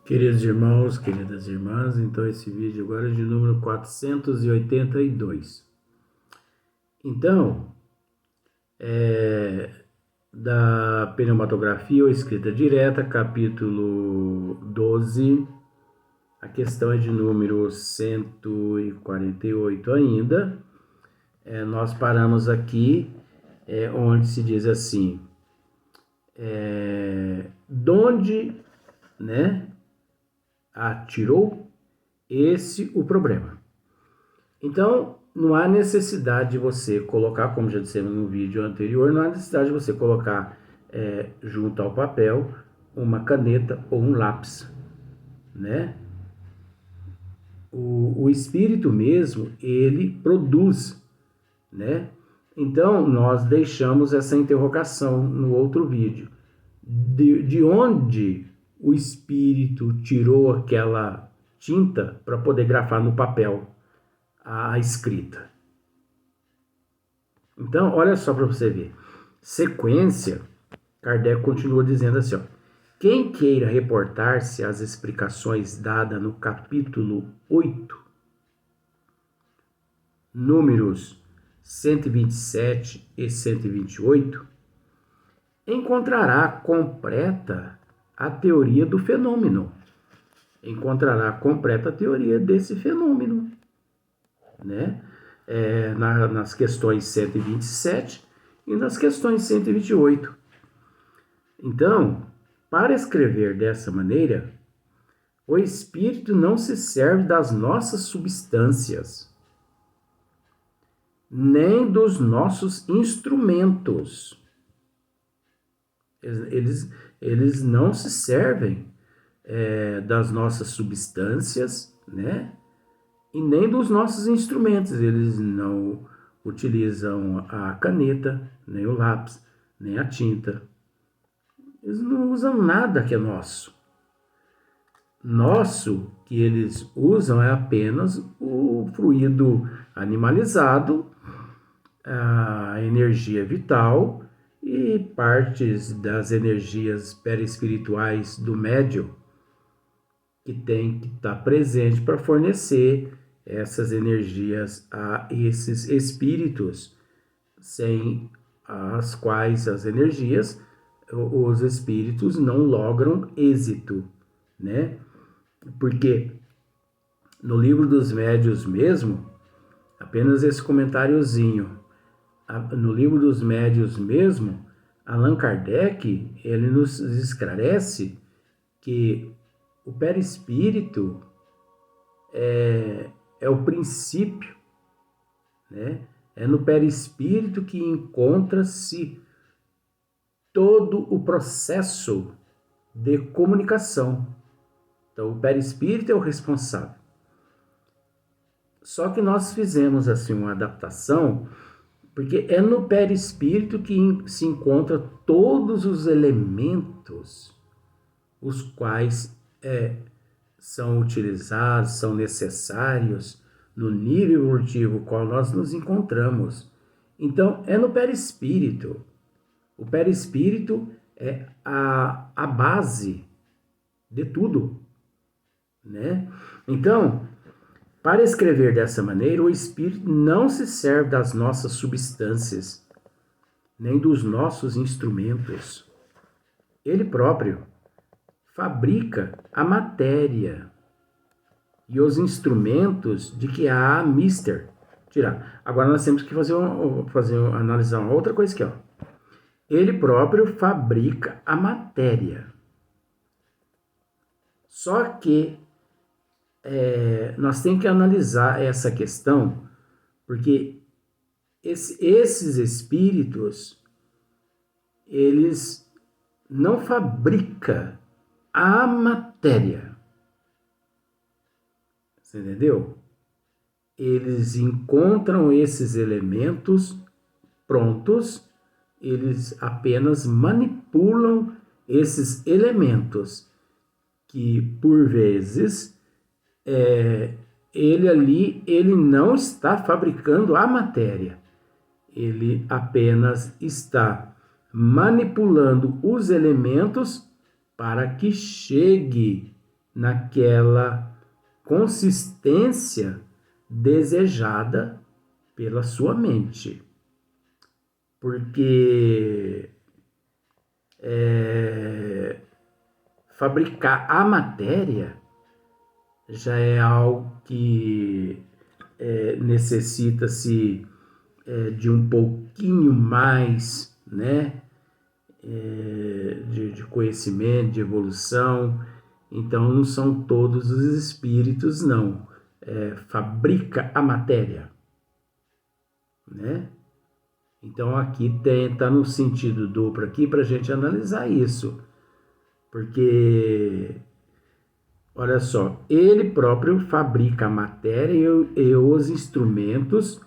Queridos irmãos, queridas irmãs, então esse vídeo agora é de número 482. Então, da pneumatografia ou escrita direta, capítulo 12, a questão é de número 148 ainda. Nós paramos aqui, onde se diz assim, donde, né, atirou esse o problema. Então, não há necessidade de você colocar, como já dissemos no vídeo anterior, não há necessidade de você colocar junto ao papel uma caneta ou um lápis, né? O espírito mesmo, ele produz, né? Então, nós deixamos essa interrogação no outro vídeo. De onde o espírito tirou aquela tinta para poder grafar no papel a escrita? Então, olha só para você ver. Sequência, Kardec continua dizendo assim, ó, quem queira reportar-se às explicações dadas no capítulo 8, números 127 e 128, encontrará completa a teoria do fenômeno. Encontrará completa a teoria desse fenômeno, né? Nas questões 127 e nas questões 128. Então, para escrever dessa maneira, o espírito não se serve das nossas substâncias, nem dos nossos instrumentos. Eles não se servem das nossas substâncias, né? E nem dos nossos instrumentos. Eles não utilizam a caneta, nem o lápis, nem a tinta. Eles não usam nada que é nosso. Nosso que eles usam é apenas o fluido animalizado, a energia vital e partes das energias perispirituais do médium, que tem que estar presente para fornecer essas energias a esses espíritos, sem as quais as energias, os espíritos não logram êxito, né? Porque no livro dos médiuns mesmo, apenas esse comentáriozinho, no livro dos médiuns mesmo, Allan Kardec, ele nos esclarece que o perispírito é o princípio, né? É no perispírito que encontra-se todo o processo de comunicação. Então, o perispírito é o responsável. Só que nós fizemos assim uma adaptação, porque é no perispírito que se encontra todos os elementos, os quais são utilizados, são necessários no nível evolutivo qual nós nos encontramos. Então, é no perispírito. O perispírito é a base de tudo, né? Então, para escrever dessa maneira, o espírito não se serve das nossas substâncias, nem dos nossos instrumentos. Ele próprio fabrica a matéria e os instrumentos de que há mister. Tirar. Agora nós temos que analisar uma outra coisa aqui, ó. Ele próprio fabrica a matéria. Só que nós temos que analisar essa questão, porque esses espíritos, eles não fabricam a matéria. Você entendeu? Eles encontram esses elementos prontos, eles apenas manipulam esses elementos, que por vezes ele não está fabricando a matéria, ele apenas está manipulando os elementos para que chegue naquela consistência desejada pela sua mente. Porque fabricar a matéria já é algo que necessita-se de um pouquinho mais, né, de conhecimento, de evolução. Então, não são todos os espíritos, não. Fabrica a matéria, né? Então, aqui está no sentido duplo aqui para a gente analisar isso. Porque, olha só, ele próprio fabrica a matéria e os instrumentos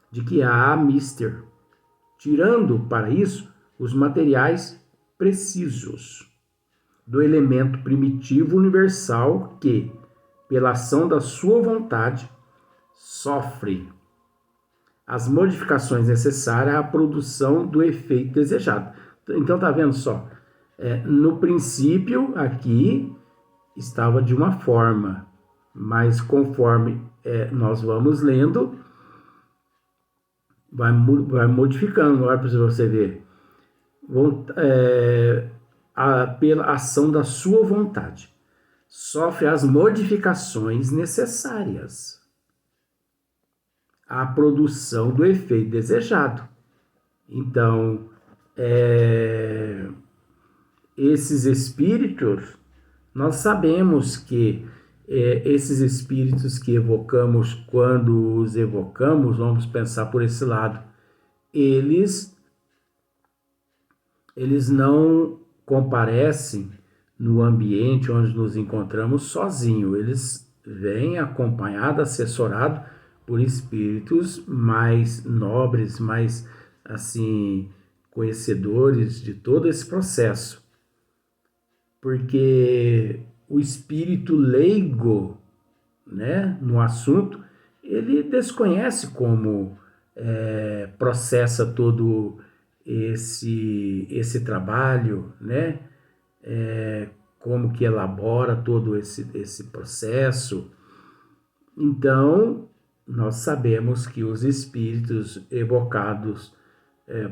de que há mister, tirando para isso os materiais precisos do elemento primitivo universal que, pela ação da sua vontade, sofre as modificações necessárias à produção do efeito desejado. Então, tá vendo só? No princípio, aqui, estava de uma forma, mas conforme nós vamos lendo, vai modificando. Olha para você ver. Pela ação da sua vontade, sofre as modificações necessárias à produção do efeito desejado. Então, esses espíritos, nós sabemos que esses espíritos que evocamos, quando os evocamos, vamos pensar por esse lado, eles não comparecem no ambiente onde nos encontramos sozinhos. Eles vêm acompanhados, assessorados por espíritos mais nobres, mais assim conhecedores de todo esse processo. Porque o espírito leigo, né, no assunto, ele desconhece como processa todo esse trabalho, né? Como que elabora todo esse processo. Então, nós sabemos que os espíritos evocados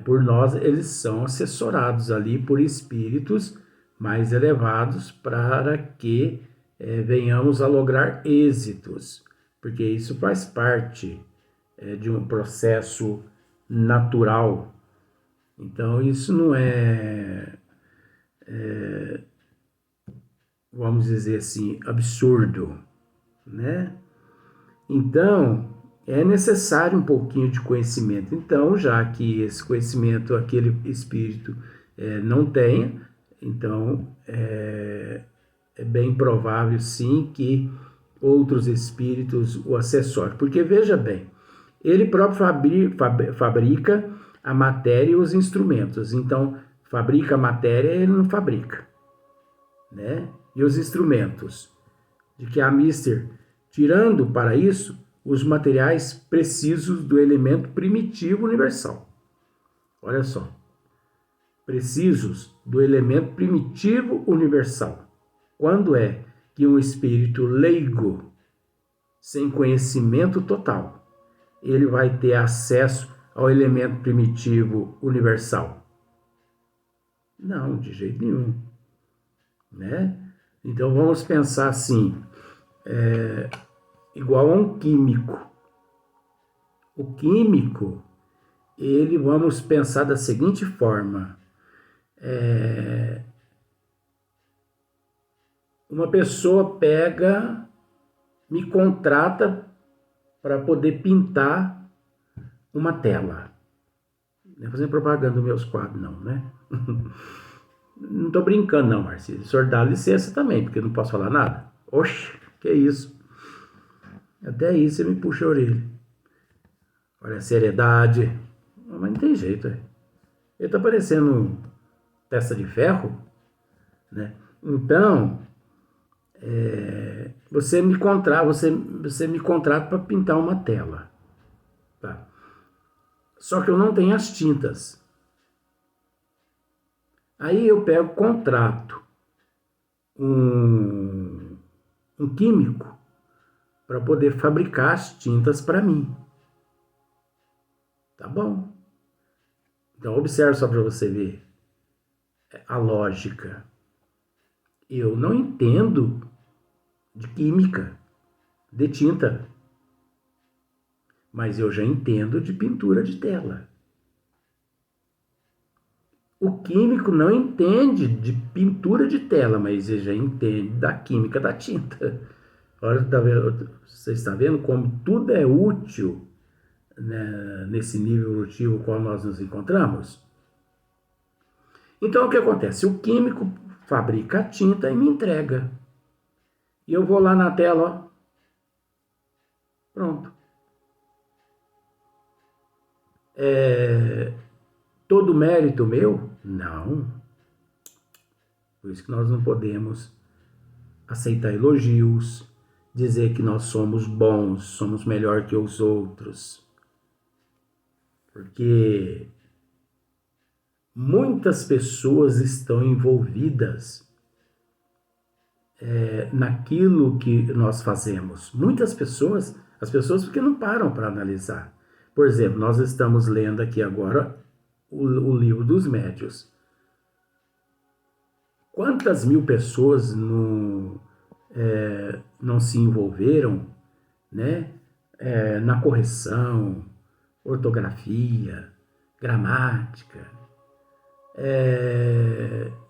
por nós, eles são assessorados ali por espíritos mais elevados para que venhamos a lograr êxitos, porque isso faz parte de um processo natural. Então, isso não vamos dizer assim, absurdo, né? Então, é necessário um pouquinho de conhecimento. Então, já que esse conhecimento aquele espírito não tenha, então é bem provável sim que outros espíritos o assessorem. Porque veja bem, ele próprio fabrica a matéria e os instrumentos. Então, fabrica a matéria, ele não fabrica, né? E os instrumentos, de que a mister, tirando para isso os materiais precisos do elemento primitivo universal. Olha só, precisos do elemento primitivo universal. Quando é que um espírito leigo, sem conhecimento total, ele vai ter acesso ao elemento primitivo universal? Não, de jeito nenhum, né? Então vamos pensar assim, igual a um químico. O químico, ele, vamos pensar da seguinte forma, uma pessoa pega, me contrata para poder pintar uma tela. Não é fazendo propaganda dos meus quadros, não, né? Não estou brincando, não, Marcelo. O senhor dá licença também, porque eu não posso falar nada. Oxe, que isso? Até aí você me puxa a orelha. Olha a seriedade. Mas não tem jeito, Ele tá parecendo peça de ferro, né? Então, você me contrata para pintar uma tela, tá? Só que eu não tenho as tintas. Aí eu pego, contrato um um químico para poder fabricar as tintas para mim. Tá bom? Então, observe só para você ver a lógica. Eu não entendo de química, de tinta, mas eu já entendo de pintura de tela. O químico não entende de pintura de tela, mas ele já entende da química da tinta. Olha, você está vendo como tudo é útil, né, nesse nível evolutivo qual nós nos encontramos? Então, o que acontece? O químico fabrica a tinta e me entrega. E eu vou lá na tela, ó, pronto. Todo mérito meu? Não. Por isso que nós não podemos aceitar elogios, dizer que nós somos bons, somos melhor que os outros. Porque muitas pessoas estão envolvidas naquilo que nós fazemos. Muitas pessoas, as pessoas porque não param para analisar. Por exemplo, nós estamos lendo aqui agora o livro dos médiuns. Quantas mil pessoas não se envolveram, né, na correção, ortografia, gramática,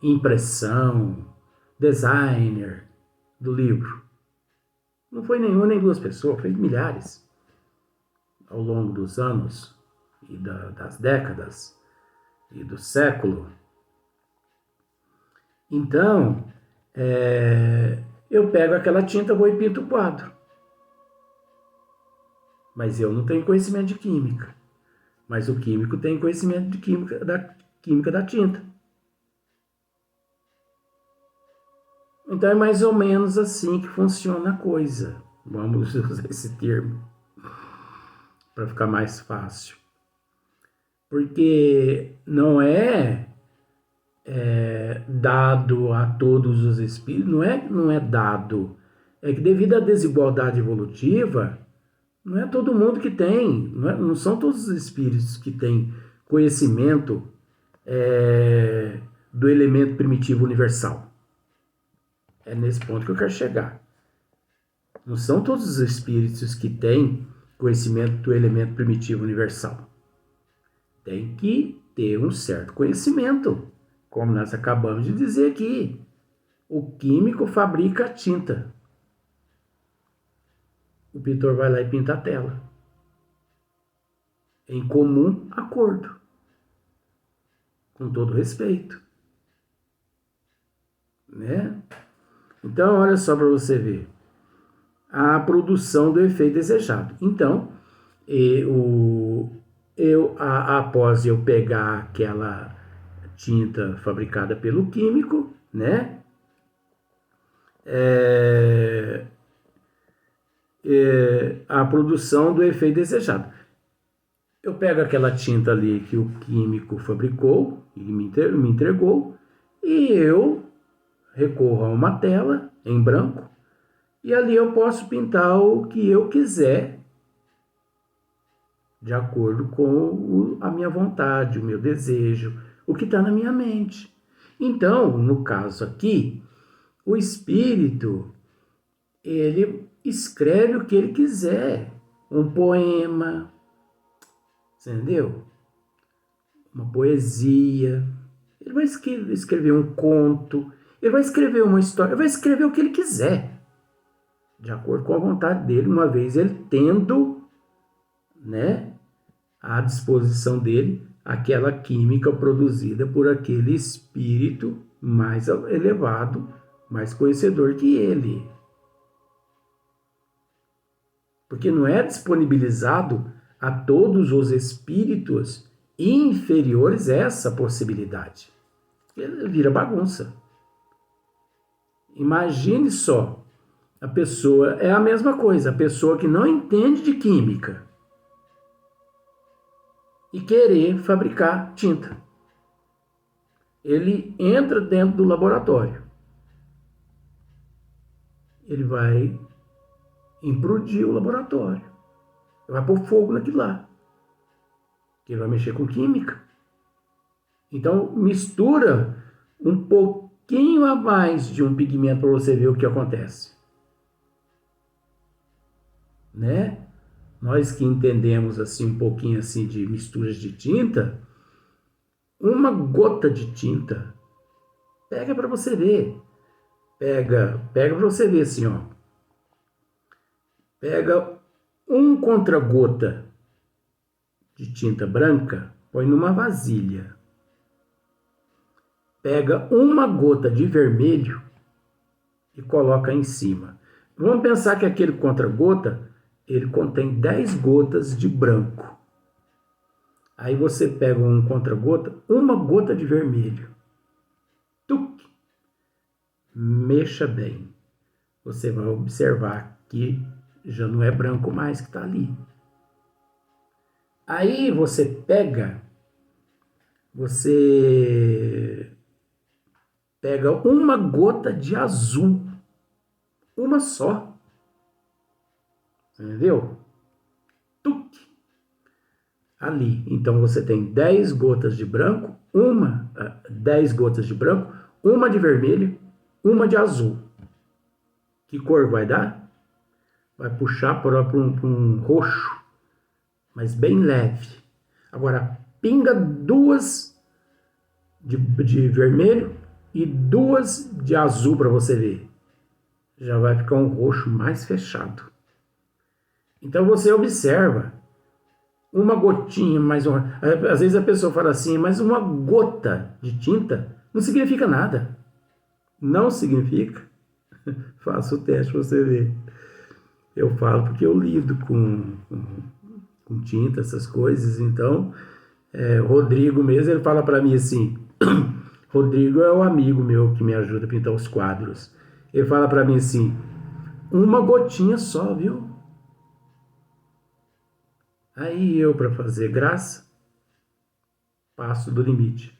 impressão, designer do livro? Não foi nenhuma nem duas pessoas, foi milhares ao longo dos anos e das décadas e do século. Então, eu pego aquela tinta, vou e pinto o quadro. Mas eu não tenho conhecimento de química. Mas o químico tem conhecimento de química da tinta. Então é mais ou menos assim que funciona a coisa. Vamos usar esse termo para ficar mais fácil. Porque não é dado a todos os espíritos, não é dado. É que devido à desigualdade evolutiva, não é todo mundo que tem, não são todos os espíritos que têm conhecimento do elemento primitivo universal. É nesse ponto que eu quero chegar. Não são todos os espíritos que têm conhecimento do elemento primitivo universal. Tem que ter um certo conhecimento, como nós acabamos de dizer aqui. O químico fabrica a tinta. O pintor vai lá e pinta a tela. Em comum acordo. Com todo respeito. Né? Então, olha só para você ver. A produção do efeito desejado. Então, após eu pegar aquela tinta fabricada pelo químico, né? A produção do efeito desejado. Eu pego aquela tinta ali que o químico fabricou e me entregou, e eu recorro a uma tela em branco, e ali eu posso pintar o que eu quiser, de acordo com a minha vontade, o meu desejo, o que está na minha mente. Então, no caso aqui, o espírito, ele escreve o que ele quiser. Um poema, entendeu? Uma poesia. Ele vai escrever um conto. Ele vai escrever uma história. Ele vai escrever o que ele quiser, de acordo com a vontade dele, uma vez ele tendo, né, à disposição dele aquela química produzida por aquele espírito mais elevado, mais conhecedor que ele. Porque não é disponibilizado a todos os espíritos inferiores essa possibilidade. Ele vira bagunça. Imagine só, a pessoa, é a mesma coisa, a pessoa que não entende de química e querer fabricar tinta. Ele entra dentro do laboratório. ele vai implodir o laboratório. Ele vai pôr fogo naquilo lá. Ele vai mexer com química. Então, mistura um pouquinho a mais de um pigmento para você ver o que acontece. Né? Nós que entendemos assim um pouquinho assim de misturas de tinta, uma gota de tinta, pega para você ver. Pega para você ver assim, ó. Pega um contra-gota de tinta branca, põe numa vasilha. Pega uma gota de vermelho e coloca em cima. Vamos pensar que aquele contra-gota, ele contém 10 gotas de branco. Aí você pega um contra-gota, uma gota de vermelho. Tuc! Mexa bem. Você vai observar que já não é branco mais que está ali. Aí você pega uma gota de azul. Uma só. Entendeu? Tuc! Ali. Então você tem 10 gotas de branco, 10 gotas de branco, uma de vermelho, uma de azul. Que cor vai dar? Vai puxar para um roxo, mas bem leve. Agora, pinga 2 de vermelho e 2 de azul para você ver. Já vai ficar um roxo mais fechado. Então você observa uma gotinha, mais uma. Às vezes a pessoa fala assim, mas uma gota de tinta não significa nada. Não significa. Faça o teste para você ver. Eu falo porque eu lido com tinta, essas coisas. Então, Rodrigo mesmo, ele fala para mim assim. Rodrigo é um amigo meu que me ajuda a pintar os quadros. Ele fala para mim assim, uma gotinha só, viu? Aí eu, para fazer graça, passo do limite.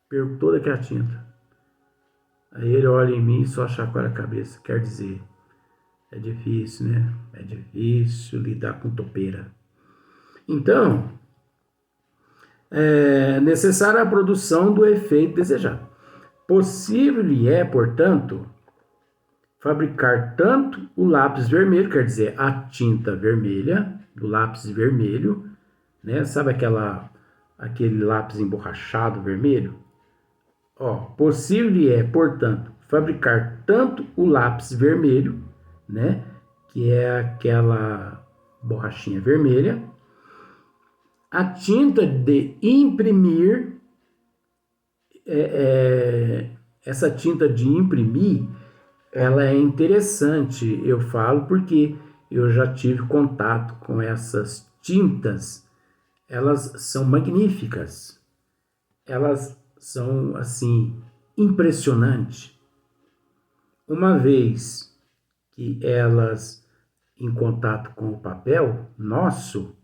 Perco toda aquela tinta. Aí ele olha em mim e só chacoalha a cabeça. Quer dizer, é difícil, né? É difícil lidar com topeira. Então, é necessária a produção do efeito desejado. Possível lhe é, portanto, fabricar tanto o lápis vermelho, quer dizer, a tinta vermelha, do lápis vermelho, né? Sabe aquele lápis emborrachado vermelho? Possível lhe é, portanto, fabricar tanto o lápis vermelho, né? Que é aquela borrachinha vermelha, a tinta de imprimir, essa tinta de imprimir, ela é interessante, eu falo porque eu já tive contato com essas tintas, elas são magníficas, elas são, assim, impressionantes. Uma vez que elas, em contato com o papel nosso,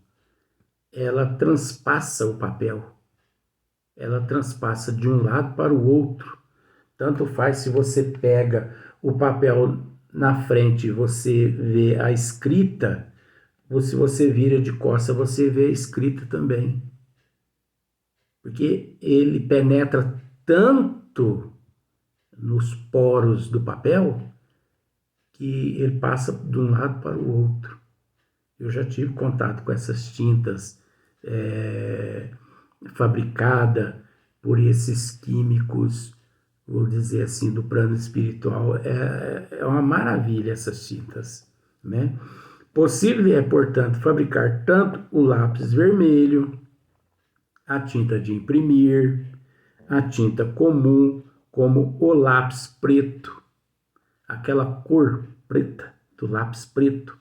ela transpassa o papel, ela transpassa de um lado para o outro. Tanto faz se você pega o papel na frente e você vê a escrita, ou se você vira de costas, você vê a escrita também. Porque ele penetra tanto nos poros do papel que ele passa de um lado para o outro. Eu já tive contato com essas tintas fabricadas por esses químicos, vou dizer assim, do plano espiritual. É uma maravilha essas tintas, né? Possível é, portanto, fabricar tanto o lápis vermelho, a tinta de imprimir, a tinta comum, como o lápis preto. Aquela cor preta do lápis preto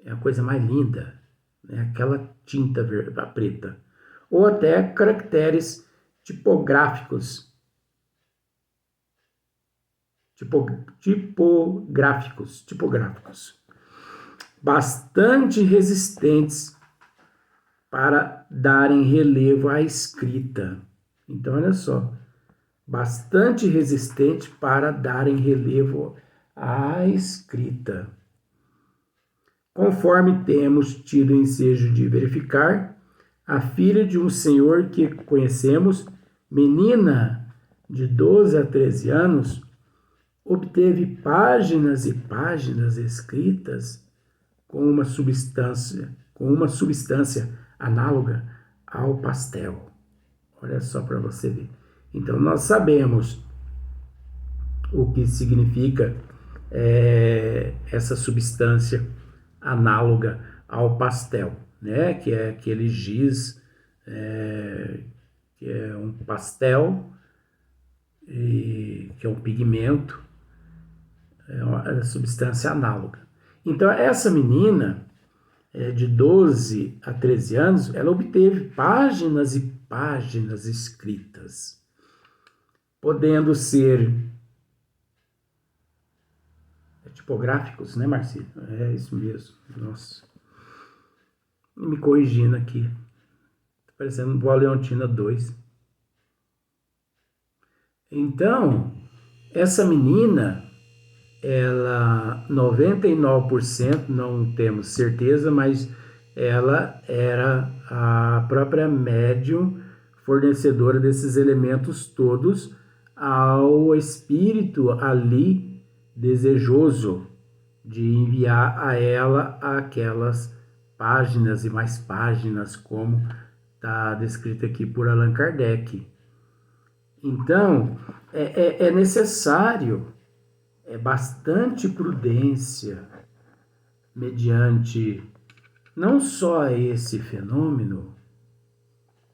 é a coisa mais linda, né? Aquela tinta preta. Ou até caracteres tipográficos. Tipográficos. Bastante resistentes para darem relevo à escrita. Então, olha só. Bastante resistente para darem relevo a escrita. Conforme temos tido ensejo de verificar, a filha de um senhor que conhecemos, menina de 12 a 13 anos, obteve páginas e páginas escritas com uma substância análoga ao pastel. Olha só para você ver. Então, nós sabemos o que significa essa substância análoga ao pastel, né? Que é aquele giz, que é um pastel, que é um pigmento, é uma substância análoga. Então, essa menina, de 12 a 13 anos, ela obteve páginas e páginas escritas, podendo ser tipográficos, né, Marcelo? É isso mesmo. Nossa. Me corrigindo aqui. Tá parecendo Boa Leontina 2. Então, essa menina, ela, 99%, não temos certeza, mas ela era a própria médium fornecedora desses elementos todos ao espírito ali desejoso de enviar a ela aquelas páginas e mais páginas, como está descrito aqui por Allan Kardec. Então, é necessário bastante prudência mediante não só a esse fenômeno,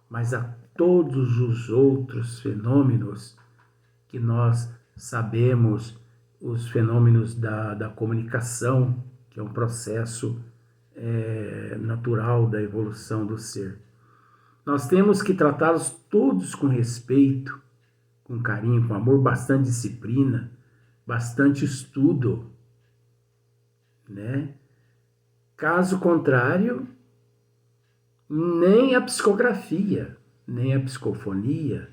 mas a todos os outros fenômenos que nós sabemos, os fenômenos da comunicação, que é um processo natural da evolução do ser. Nós temos que tratá-los todos com respeito, com carinho, com amor, bastante disciplina, bastante estudo, né? Caso contrário, nem a psicografia, nem a psicofonia,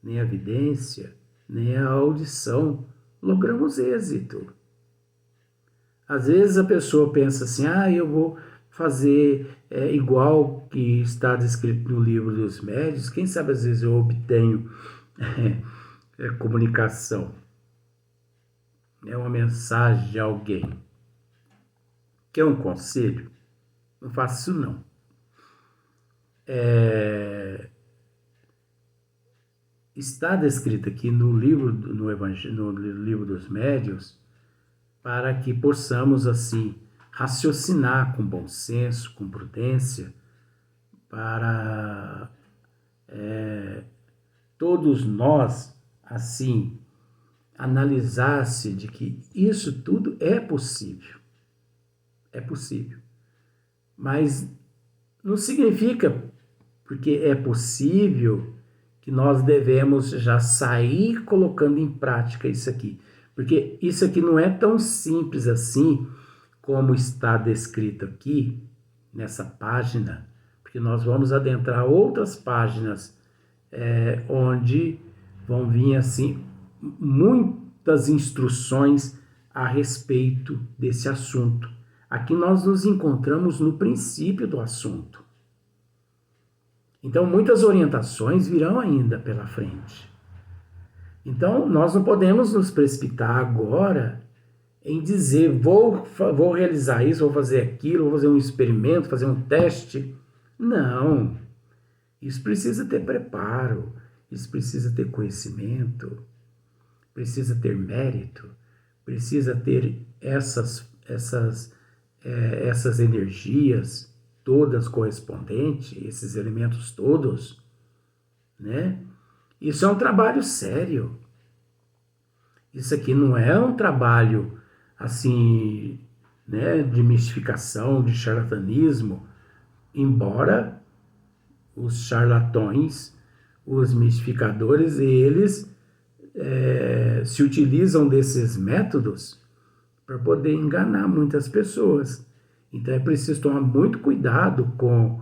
nem a vidência, nem a audição logramos êxito. Às vezes a pessoa pensa assim, eu vou fazer igual que está descrito no livro dos médiuns, quem sabe às vezes eu obtenho comunicação. É uma mensagem de alguém. Quer um conselho? Não faça isso não. Está descrito aqui no livro, no livro dos médiuns, para que possamos assim raciocinar com bom senso, com prudência, para todos nós assim analisar-se de que isso tudo é possível. É possível. Mas não significa, porque é possível, que nós devemos já sair colocando em prática isso aqui. Porque isso aqui não é tão simples assim como está descrito aqui, nessa página, porque nós vamos adentrar outras páginas onde vão vir assim muitas instruções a respeito desse assunto. Aqui nós nos encontramos no princípio do assunto. Então, muitas orientações virão ainda pela frente. Então, nós não podemos nos precipitar agora em dizer, vou realizar isso, vou fazer aquilo, vou fazer um experimento, fazer um teste. Não. Isso precisa ter preparo, isso precisa ter conhecimento, precisa ter mérito, precisa ter essas energias todas correspondentes, esses elementos todos, né? Isso é um trabalho sério. Isso aqui não é um trabalho assim, né, de mistificação, de charlatanismo, embora os charlatões, os mistificadores, eles se utilizam desses métodos para poder enganar muitas pessoas. Então é preciso tomar muito cuidado com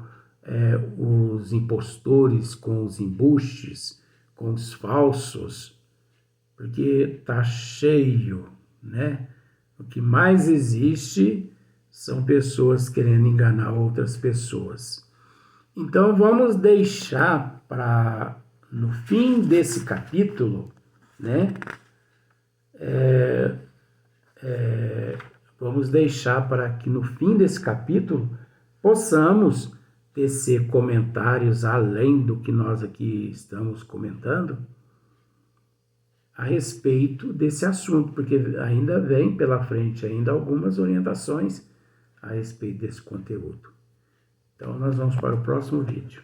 os impostores, com os embustes, com os falsos, porque está cheio, né, O que mais existe são pessoas querendo enganar outras pessoas. Então vamos deixar para no fim desse capítulo, né? Vamos deixar para que no fim desse capítulo possamos tecer comentários além do que nós aqui estamos comentando a respeito desse assunto, porque ainda vem pela frente ainda algumas orientações a respeito desse conteúdo. Então nós vamos para o próximo vídeo.